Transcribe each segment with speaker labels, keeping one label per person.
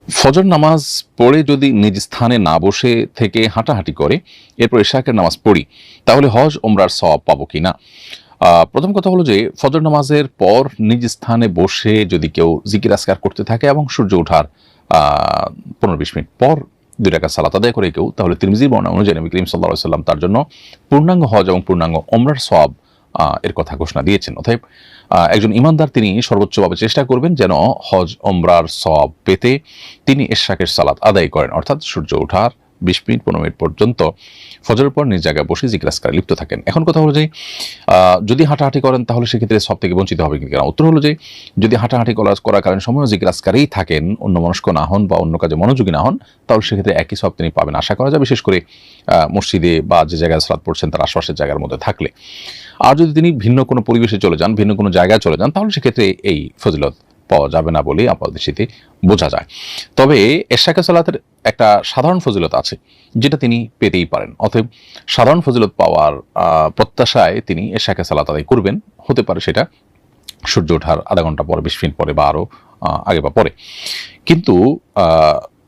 Speaker 1: ফজর নামাজ পড়ে যদি নিজ স্থানে না বসে থেকে হাঁটাহাঁটি করে এরপর ইশাকের নামাজ পড়ি, তাহলে হজ ওমরার সওয়াব পাবো কিনা? প্রথম কথা হলো যে ফজর নামাজের পর নিজ স্থানে বসে যদি কেউ জিকির আজকার করতে থাকে এবং সূর্য ওঠার 15-20 মিনিট পর 2 রাকাত সালাত আদায় করে কেউ, তাহলে তিরমিজির বর্ণনা অনুযায়ী নবী করিম সাল্লাল্লাহু আলাইহি ওয়াসাল্লাম তার জন্য পূর্ণাঙ্গ হজ এবং পূর্ণাঙ্গ ওমরার সওয়াব এর কথা ঘোষণা দিয়েছেন। অতএব একজন ইমানদার তিনি সর্বোচ্চভাবে চেষ্টা করবেন যেন হজ ওমরার সওয়াব পেতে তিনি ইশরাকের সালাত আদায় করেন, অর্থাৎ সূর্য ওঠার 20 মিনিট 15 মিনিট পর্যন্ত ফজরের পর নিজ জায়গায় বসে জিকির আজকারে লিপ্ত থাকেন। এখন কথা হলো যে যদি হাঁটাহাঁটি করেন তাহলে সেক্ষেত্রে সব থেকে বঞ্চিত হবে কিনা? উত্তর হলো যে যদি হাঁটাহাঁটি করাকালীন সময়ও জিকির আজকারেই থাকেন, অন্য মনস্ক না হন বা অন্য কাজে মনোযোগী না হন, তাহলে সেক্ষেত্রে একই সব তিনি পাবেন আশা করা যায়, বিশেষ করে মসজিদে বা যে জায়গায় সালাত পড়ছেন তার আশপাশের জায়গার মধ্যে থাকলে। আর যদি তিনি ভিন্ন কোনো পরিবেশে চলে যান, ভিন্ন কোনো জায়গায় চলে যান, তাহলে সেক্ষেত্রে এই ফজিলত পাওয়া যাবে না বলে আপাতদৃষ্টিতে বোঝা যায়। তবে ইশরাকের সালাতের একটা সাধারণ ফজিলত আছে যেটা তিনি পেতেই পারেন। অতএব সাধারণ ফজিলত পাওয়ার প্রত্যাশায় তিনি ইশরাকের সালাত আদায় করবেন। হতে পারে সেটা সূর্য ওঠার আধা ঘন্টা পরে, 20 মিনিট পরে বা আরও আগে বা পরে। কিন্তু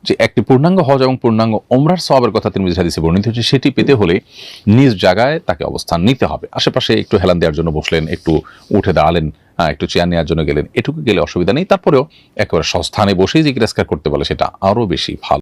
Speaker 1: যে একটি পূর্ণাঙ্গ হজ এবং পূর্ণাঙ্গ ওমরার সওয়াবের কথা তিনি হাদিসে বর্ণিত হচ্ছে, সেটি পেতে হলে নিজ জায়গায় তাকে অবস্থান নিতে হবে। আশেপাশে একটু হেলান দেওয়ার জন্য বসলেন, একটু উঠে দাঁড়ালেন, একটু চেয়ার নেওয়ার জন্য গেলেন, এটুকু গেলে অসুবিধা নেই। তারপরেও একেবারে সস্থানে বসেই জিকির আজকার করতে পারলে সেটা আরও বেশি ভালো।